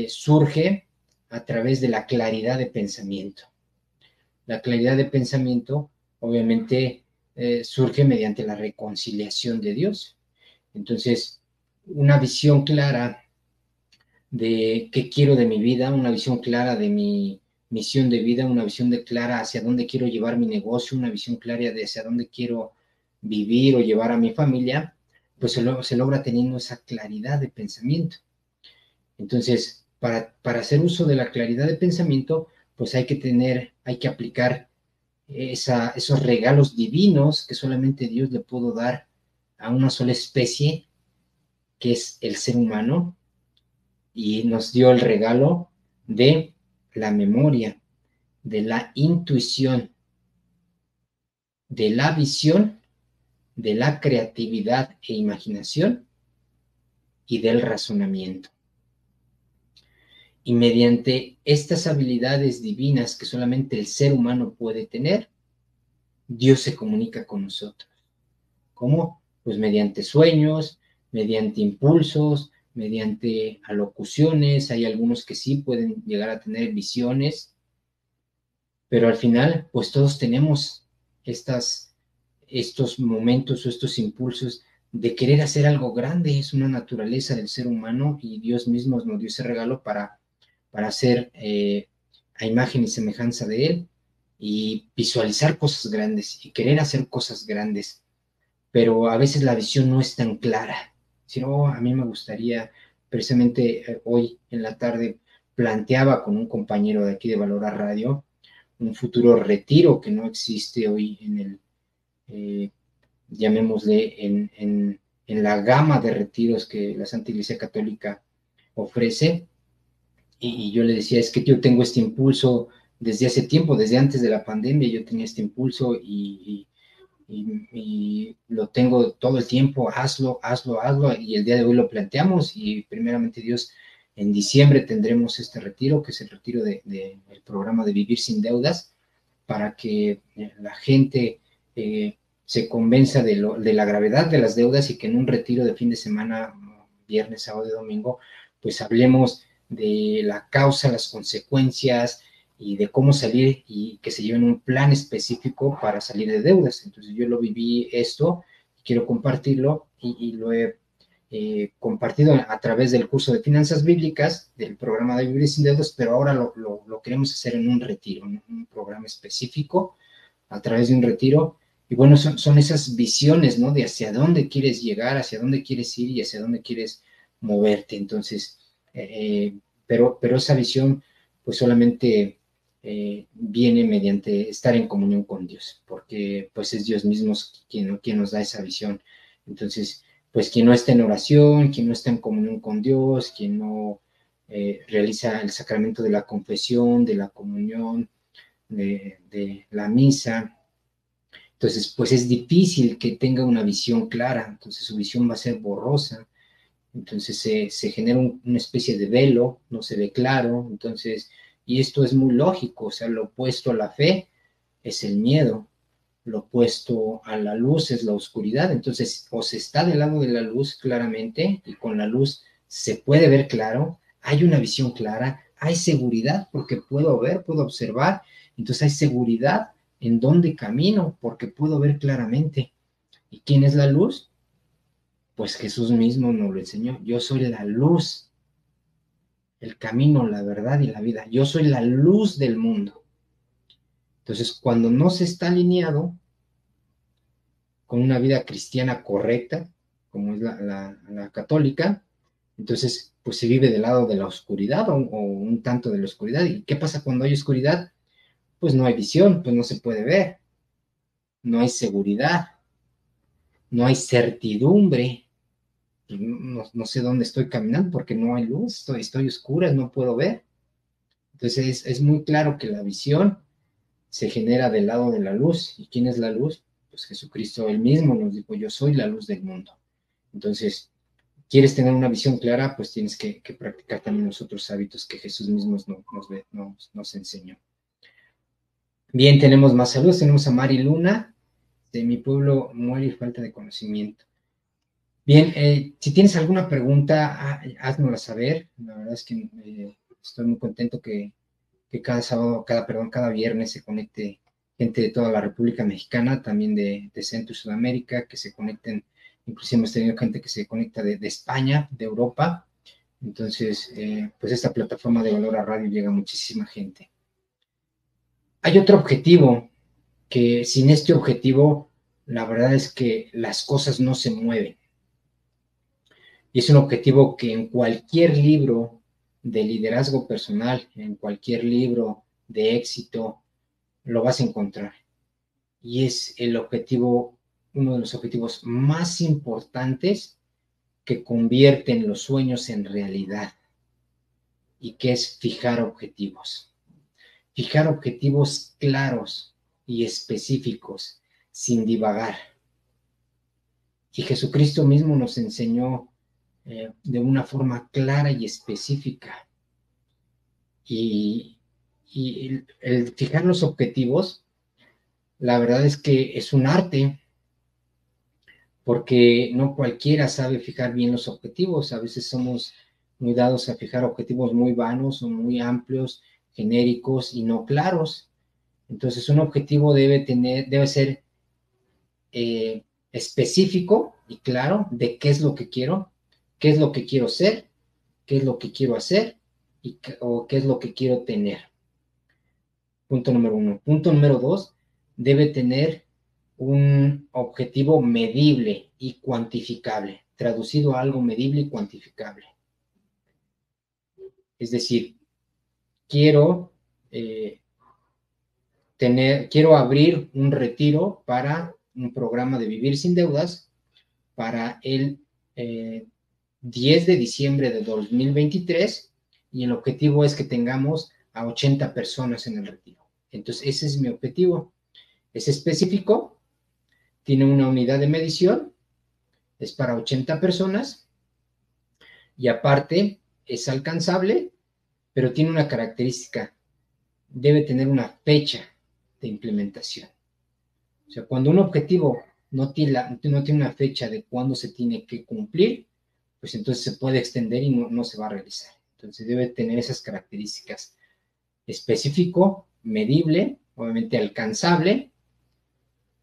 surge a través de la claridad de pensamiento. La claridad de pensamiento, obviamente, surge mediante la reconciliación de Dios. Entonces, una visión clara de qué quiero de mi vida, una visión clara de mi misión de vida, una visión clara hacia dónde quiero llevar mi negocio, una visión clara de hacia dónde quiero vivir o llevar a mi familia, pues se logra teniendo esa claridad de pensamiento. Entonces, para hacer uso de la claridad de pensamiento, pues hay que aplicar esos regalos divinos que solamente Dios le pudo dar a una sola especie, que es el ser humano, y nos dio el regalo de la memoria, de la intuición, de la visión, de la creatividad e imaginación y del razonamiento. Y mediante estas habilidades divinas que solamente el ser humano puede tener, Dios se comunica con nosotros. ¿Cómo? Pues mediante sueños, mediante impulsos, mediante alocuciones. Hay algunos que sí pueden llegar a tener visiones, pero al final, pues todos tenemos estos momentos o estos impulsos de querer hacer algo grande. Es una naturaleza del ser humano y Dios mismo nos dio ese regalo para hacer a imagen y semejanza de Él y visualizar cosas grandes y querer hacer cosas grandes. Pero a veces la visión no es tan clara. Si no, a mí me gustaría, precisamente hoy en la tarde, planteaba con un compañero de aquí de Valora Radio un futuro retiro que no existe hoy en el, llamémosle, en la gama de retiros que la Santa Iglesia Católica ofrece. Y yo le decía, es que yo tengo este impulso desde hace tiempo, desde antes de la pandemia, yo tenía este impulso y lo tengo todo el tiempo, hazlo, y el día de hoy lo planteamos y primeramente Dios, en diciembre tendremos este retiro, que es el retiro del programa de Vivir sin Deudas, para que la gente se convenza de la gravedad de las deudas y que en un retiro de fin de semana, viernes, sábado y domingo, pues hablemos de la causa, las consecuencias y de cómo salir y que se lleven un plan específico para salir de deudas. Entonces yo lo viví esto, quiero compartirlo y lo he compartido a través del curso de finanzas bíblicas del programa de Vivir sin Deudas, pero ahora lo queremos hacer en un retiro, en un programa específico a través de un retiro. Y bueno, son esas visiones, ¿no? De hacia dónde quieres llegar, hacia dónde quieres ir y hacia dónde quieres moverte. Entonces, pero esa visión pues solamente viene mediante estar en comunión con Dios, porque pues es Dios mismo quien nos da esa visión. Entonces, pues quien no está en oración, quien no está en comunión con Dios, quien no realiza el sacramento de la confesión, de la comunión, de la misa, entonces pues es difícil que tenga una visión clara, entonces su visión va a ser borrosa, entonces se genera una especie de velo, no se ve claro, entonces, y esto es muy lógico, o sea, lo opuesto a la fe es el miedo, lo opuesto a la luz es la oscuridad, entonces o se está del lado de la luz claramente y con la luz se puede ver claro, hay una visión clara, hay seguridad porque puedo ver, puedo observar, entonces hay seguridad en dónde camino porque puedo ver claramente. ¿Y quién es la luz? Pues Jesús mismo nos lo enseñó, yo soy la luz, el camino, la verdad y la vida, yo soy la luz del mundo. Entonces, cuando no se está alineado con una vida cristiana correcta, como es la católica, entonces pues se vive del lado de la oscuridad o un tanto de la oscuridad. ¿Y qué pasa cuando hay oscuridad? Pues no hay visión, pues no se puede ver, no hay seguridad, no hay certidumbre, no sé dónde estoy caminando porque no hay luz, estoy oscura, no puedo ver. Entonces es muy claro que la visión se genera del lado de la luz. ¿Y quién es la luz? Pues Jesucristo él mismo nos dijo, yo soy la luz del mundo. Entonces, ¿quieres tener una visión clara? Pues tienes que practicar también los otros hábitos que Jesús mismo nos enseñó. Bien, tenemos más saludos. Tenemos a Mari Luna. De mi pueblo muere y falta de conocimiento. Bien, si tienes alguna pregunta, háznosla saber. La verdad es que estoy muy contento que cada sábado, cada viernes se conecte gente de toda la República Mexicana, también de Centro y Sudamérica, que se conecten, inclusive hemos tenido gente que se conecta de España, de Europa, entonces, pues esta plataforma de Valora Radio llega a muchísima gente. Hay otro objetivo, que sin este objetivo, la verdad es que las cosas no se mueven. Y es un objetivo que en cualquier libro de liderazgo personal, en cualquier libro de éxito, lo vas a encontrar. Y es el objetivo, uno de los objetivos más importantes que convierten los sueños en realidad y que es fijar objetivos. Fijar objetivos claros y específicos, sin divagar. Y Jesucristo mismo nos enseñó de una forma clara y específica. Y el fijar los objetivos, la verdad es que es un arte, porque no cualquiera sabe fijar bien los objetivos. A veces somos muy dados a fijar objetivos muy vanos o muy amplios, genéricos y no claros. Entonces, un objetivo debe ser específico y claro de qué es lo que quiero, qué es lo que quiero ser, qué es lo que quiero hacer o qué es lo que quiero tener. Punto número 1. Punto número 2, debe tener un objetivo medible y cuantificable, traducido a algo medible y cuantificable. Es decir, quiero quiero abrir un retiro para un programa de Vivir Sin Deudas para el 10 de diciembre de 2023 y el objetivo es que tengamos a 80 personas en el retiro. Entonces, ese es mi objetivo. Es específico, tiene una unidad de medición, es para 80 personas y aparte es alcanzable, pero tiene una característica, debe tener una fecha de implementación. O sea, cuando un objetivo no tiene una fecha de cuándo se tiene que cumplir, pues entonces se puede extender y no se va a realizar. Entonces debe tener esas características: específico, medible, obviamente alcanzable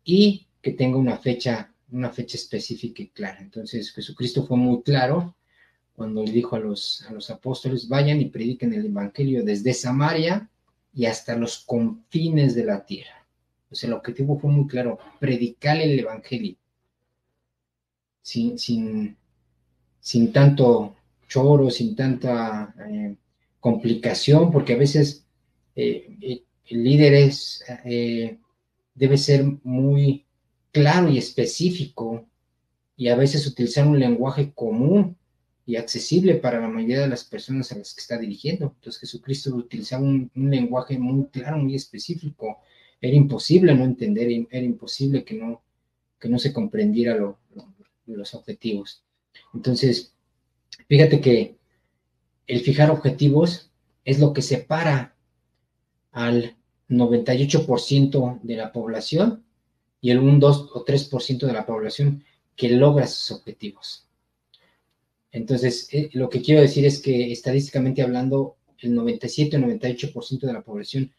y que tenga una fecha específica y clara. Entonces Jesucristo fue muy claro cuando le dijo a los apóstoles: vayan y prediquen el evangelio desde Samaria y hasta los confines de la tierra. O sea, el objetivo fue muy claro: predicar el evangelio sin tanto choro, sin tanta complicación, porque a veces el líder debe ser muy claro y específico y a veces utilizar un lenguaje común y accesible para la mayoría de las personas a las que está dirigiendo. Entonces Jesucristo utilizaba un lenguaje muy claro, muy específico. Era imposible no entender, era imposible que no se comprendiera los objetivos. Entonces, fíjate que el fijar objetivos es lo que separa al 98% de la población y el 1, 2 o 3% de la población que logra sus objetivos. Entonces, lo que quiero decir es que estadísticamente hablando, el 97 o 98% de la población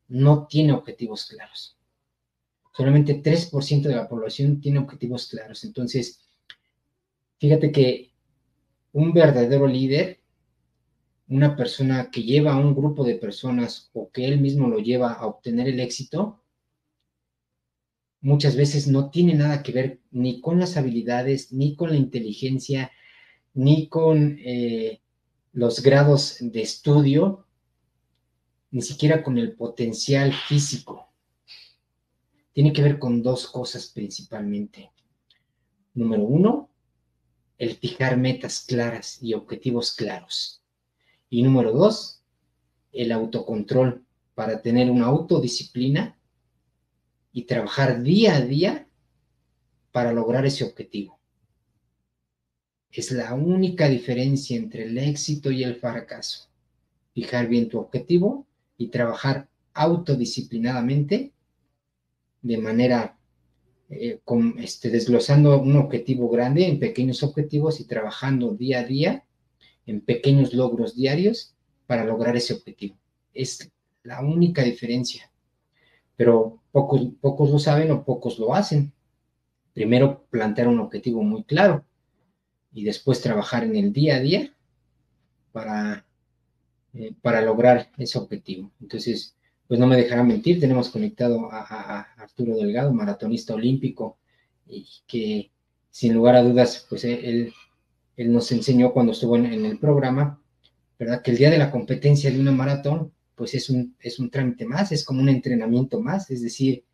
no tiene objetivos claros. Solamente 3% de la población tiene objetivos claros. Entonces, fíjate que un verdadero líder, una persona que lleva a un grupo de personas o que él mismo lo lleva a obtener el éxito, muchas veces no tiene nada que ver ni con las habilidades, ni con la inteligencia, ni con los grados de estudio, ni siquiera con el potencial físico. Tiene que ver con dos cosas principalmente. Número 1, el fijar metas claras y objetivos claros. Y número 2, el autocontrol para tener una autodisciplina y trabajar día a día para lograr ese objetivo. Es la única diferencia entre el éxito y el fracaso. Fijar bien tu objetivo y trabajar autodisciplinadamente de manera desglosando un objetivo grande en pequeños objetivos y trabajando día a día en pequeños logros diarios para lograr ese objetivo. Es la única diferencia, pero pocos lo saben o pocos lo hacen. Primero plantear un objetivo muy claro y después trabajar en el día a día para lograr ese objetivo. Entonces, pues no me dejará mentir, tenemos conectado a Arturo Delgado, maratonista olímpico, y que sin lugar a dudas, pues él nos enseñó cuando estuvo en el programa, ¿verdad? Que el día de la competencia de una maratón, pues es un trámite más, es como un entrenamiento más, es decir,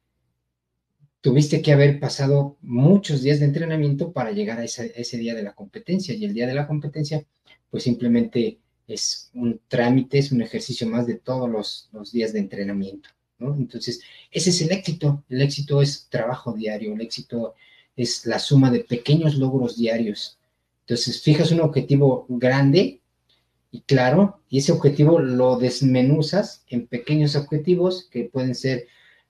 tuviste que haber pasado muchos días de entrenamiento para llegar a ese día de la competencia, y el día de la competencia, pues simplemente es un trámite, es un ejercicio más de todos los días de entrenamiento, ¿no? Entonces, ese es el éxito es trabajo diario, el éxito es la suma de pequeños logros diarios. Entonces, fijas un objetivo grande y claro, y ese objetivo lo desmenuzas en pequeños objetivos que pueden ser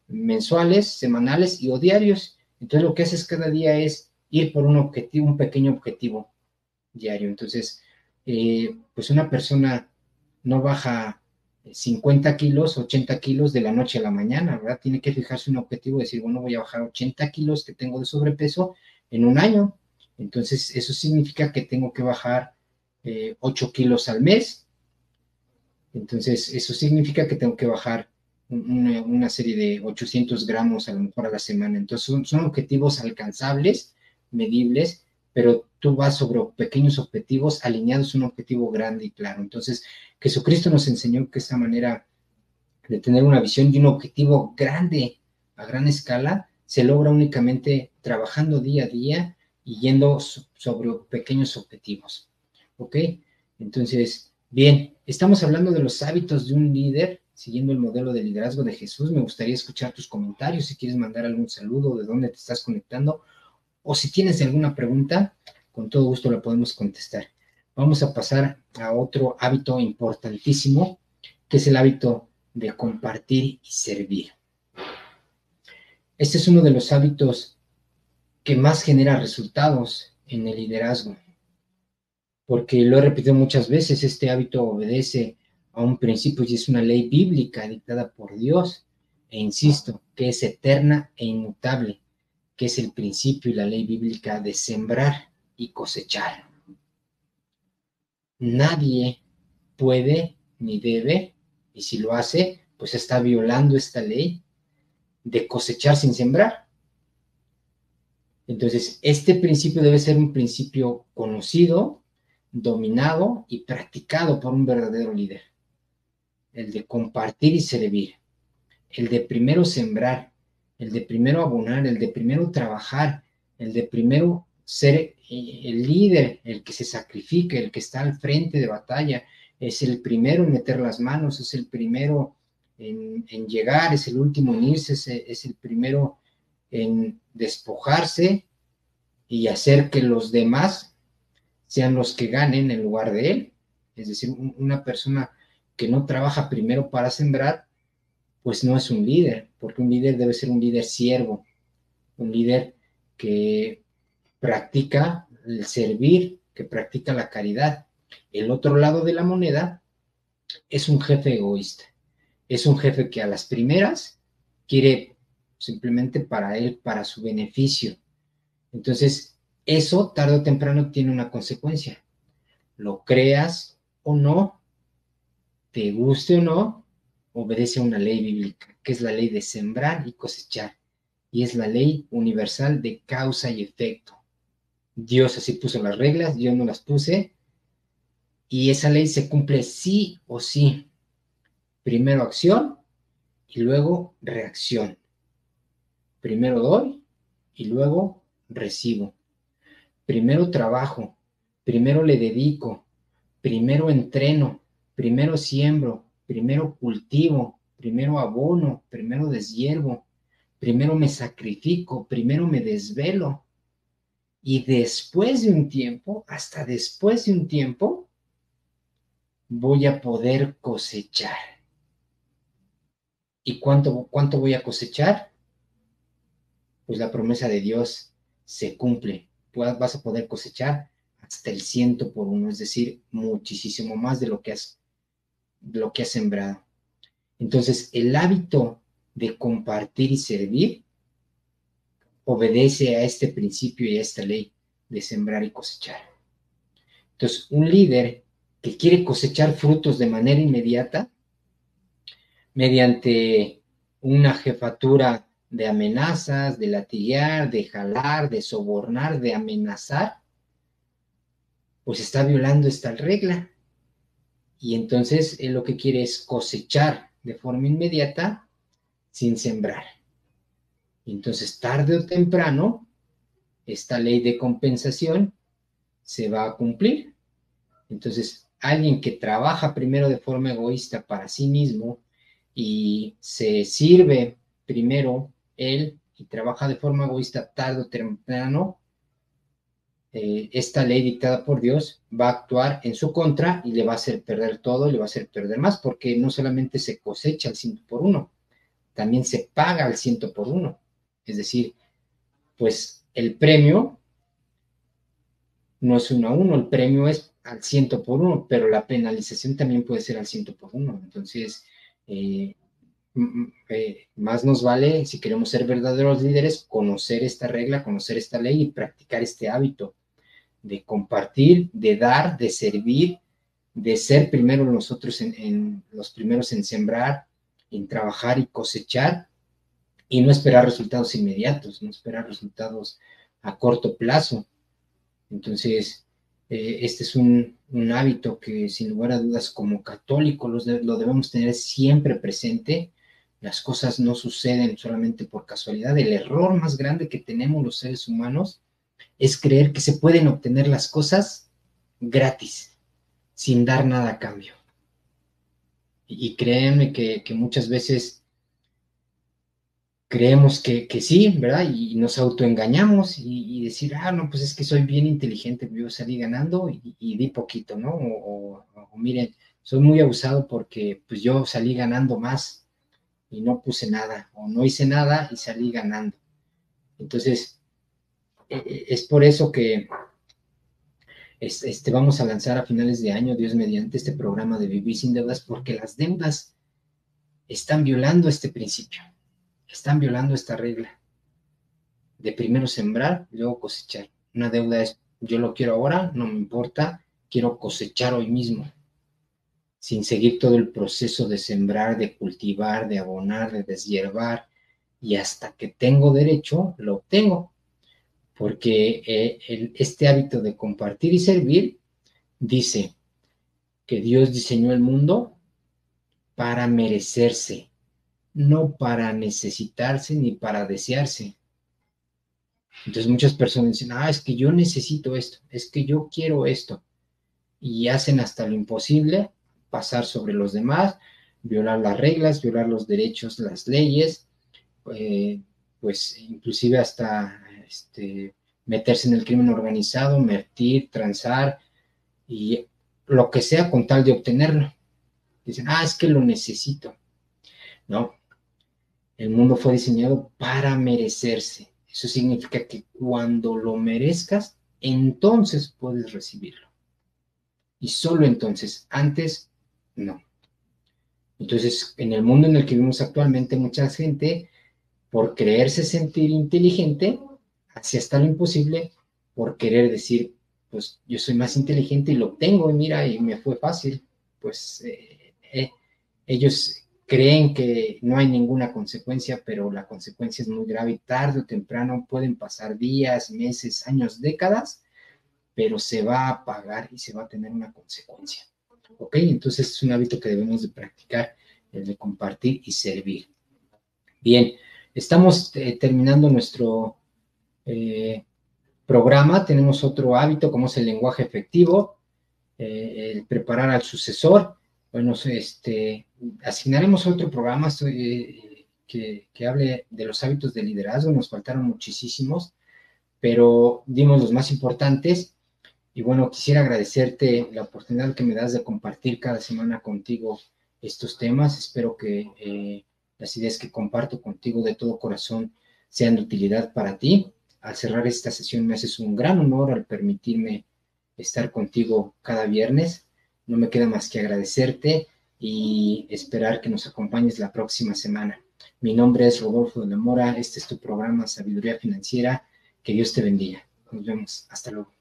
mensuales, semanales y o diarios. Entonces, lo que haces cada día es ir por un objetivo, un pequeño objetivo diario. Entonces, pues una persona no baja 50 kilos, 80 kilos de la noche a la mañana, ¿verdad? Tiene que fijarse un objetivo, decir, bueno, voy a bajar 80 kilos que tengo de sobrepeso en un año. Entonces, eso significa que tengo que bajar 8 kilos al mes. Entonces, eso significa que tengo que bajar una serie de 800 gramos a lo mejor a la semana. Entonces, son objetivos alcanzables, medibles, pero tú vas sobre pequeños objetivos alineados a un objetivo grande y claro. Entonces, Jesucristo nos enseñó que esa manera de tener una visión y un objetivo grande, a gran escala, se logra únicamente trabajando día a día y yendo sobre pequeños objetivos. ¿Ok? Entonces, bien, estamos hablando de los hábitos de un líder, siguiendo el modelo de liderazgo de Jesús. Me gustaría escuchar tus comentarios, si quieres mandar algún saludo, de dónde te estás conectando, o si tienes alguna pregunta, con todo gusto la podemos contestar. Vamos a pasar a otro hábito importantísimo, que es el hábito de compartir y servir. Este es uno de los hábitos que más genera resultados en el liderazgo, porque lo he repetido muchas veces, este hábito obedece a un principio y es una ley bíblica dictada por Dios, e insisto, que es eterna e inmutable, que es el principio y la ley bíblica de sembrar y cosechar. Nadie puede ni debe, y si lo hace, pues está violando esta ley de cosechar sin sembrar. Entonces, este principio debe ser un principio conocido, dominado y practicado por un verdadero líder. El de compartir y servir, el de primero sembrar, el de primero abonar, el de primero trabajar, el de primero ser el líder, el que se sacrifica, el que está al frente de batalla, es el primero en meter las manos, es el primero en llegar, es el último en irse, es el primero en despojarse y hacer que los demás sean los que ganen en lugar de él. Es decir, una persona que no trabaja primero para sembrar, pues no es un líder, porque un líder debe ser un líder siervo, un líder que practica el servir, que practica la caridad. El otro lado de la moneda es un jefe egoísta, es un jefe que a las primeras quiere simplemente para él, para su beneficio. Entonces, eso tarde o temprano tiene una consecuencia. Lo creas o no, te guste o no, obedece a una ley bíblica, que es la ley de sembrar y cosechar, y es la ley universal de causa y efecto. Dios así puso las reglas, yo no las puse, y esa ley se cumple sí o sí. Primero acción y luego reacción. Primero doy y luego recibo. Primero trabajo, primero le dedico, primero entreno, primero siembro, primero cultivo, primero abono, primero deshiervo, primero me sacrifico, primero me desvelo. Y después de un tiempo, hasta después de un tiempo, voy a poder cosechar. ¿Y cuánto voy a cosechar? Pues la promesa de Dios se cumple. Vas a poder cosechar hasta el 100%, es decir, muchísimo más de lo que has sembrado. Entonces, el hábito de compartir y servir obedece a este principio y a esta ley de sembrar y cosechar. Entonces, un líder que quiere cosechar frutos de manera inmediata, mediante una jefatura de amenazas, de latiguear, de jalar, de sobornar, de amenazar, pues está violando esta regla. Y entonces él lo que quiere es cosechar de forma inmediata sin sembrar. Y entonces tarde o temprano esta ley de compensación se va a cumplir. Entonces alguien que trabaja primero de forma egoísta para sí mismo y se sirve primero él y trabaja de forma egoísta tarde o temprano, esta ley dictada por Dios va a actuar en su contra y le va a hacer perder todo, le va a hacer perder más, porque no solamente se cosecha al 100%, también se paga al 100%. Es decir, pues el premio no es 1 a 1, el premio es al 100 por 1, pero la penalización también puede ser al 100 por 1. Entonces, más nos vale, si queremos ser verdaderos líderes, conocer esta regla, conocer esta ley y practicar este hábito de compartir, de dar, de servir, de ser primero nosotros los primeros en sembrar, en trabajar y cosechar, y no esperar resultados inmediatos, no esperar resultados a corto plazo. Entonces, este es un hábito que sin lugar a dudas como católicos lo debemos tener siempre presente. Las cosas no suceden solamente por casualidad. El error más grande que tenemos los seres humanos es creer que se pueden obtener las cosas gratis, sin dar nada a cambio. Y créanme que muchas veces creemos que sí, ¿verdad? Y nos autoengañamos y decir, no, pues es que soy bien inteligente, yo salí ganando y di poquito, ¿no? O miren, soy muy abusado porque pues yo salí ganando más y no puse nada, o no hice nada y salí ganando. Entonces, es por eso que vamos a lanzar a finales de año, Dios mediante, este programa de Vivir sin Deudas, porque las deudas están violando este principio, están violando esta regla de primero sembrar y luego cosechar. Una deuda es, yo lo quiero ahora, no me importa, quiero cosechar hoy mismo, sin seguir todo el proceso de sembrar, de cultivar, de abonar, de deshiervar, y hasta que tengo derecho, lo obtengo. Porque este hábito de compartir y servir dice que Dios diseñó el mundo para merecerse, no para necesitarse ni para desearse. Entonces muchas personas dicen, es que yo necesito esto, es que yo quiero esto, y hacen hasta lo imposible, pasar sobre los demás, violar las reglas, violar los derechos, las leyes, pues inclusive hasta meterse en el crimen organizado, mentir, transar y lo que sea con tal de obtenerlo. Dicen, es que lo necesito. No, el mundo fue diseñado para merecerse. Eso significa que cuando lo merezcas, entonces puedes recibirlo. Y solo entonces, antes, no. Entonces, en el mundo en el que vivimos actualmente, mucha gente, por creerse sentir inteligente, hace hasta lo imposible por querer decir, pues yo soy más inteligente y lo obtengo, y mira, y me fue fácil. Pues ellos creen que no hay ninguna consecuencia, pero la consecuencia es muy grave y tarde o temprano pueden pasar días, meses, años, décadas, pero se va a pagar y se va a tener una consecuencia. ¿Ok? Entonces es un hábito que debemos de practicar, el de compartir y servir. Bien, estamos terminando nuestro programa. Tenemos otro hábito como es el lenguaje efectivo, el preparar al sucesor. Bueno, asignaremos otro programa que hable de los hábitos de liderazgo. Nos faltaron muchísimos, pero dimos los más importantes. Y bueno, quisiera agradecerte la oportunidad que me das de compartir cada semana contigo estos temas. Espero que las ideas que comparto contigo de todo corazón sean de utilidad para ti. Al cerrar esta sesión me haces un gran honor al permitirme estar contigo cada viernes. No me queda más que agradecerte y esperar que nos acompañes la próxima semana. Mi nombre es Rodolfo de la Mora. Este es tu programa Sabiduría Financiera. Que Dios te bendiga. Nos vemos. Hasta luego.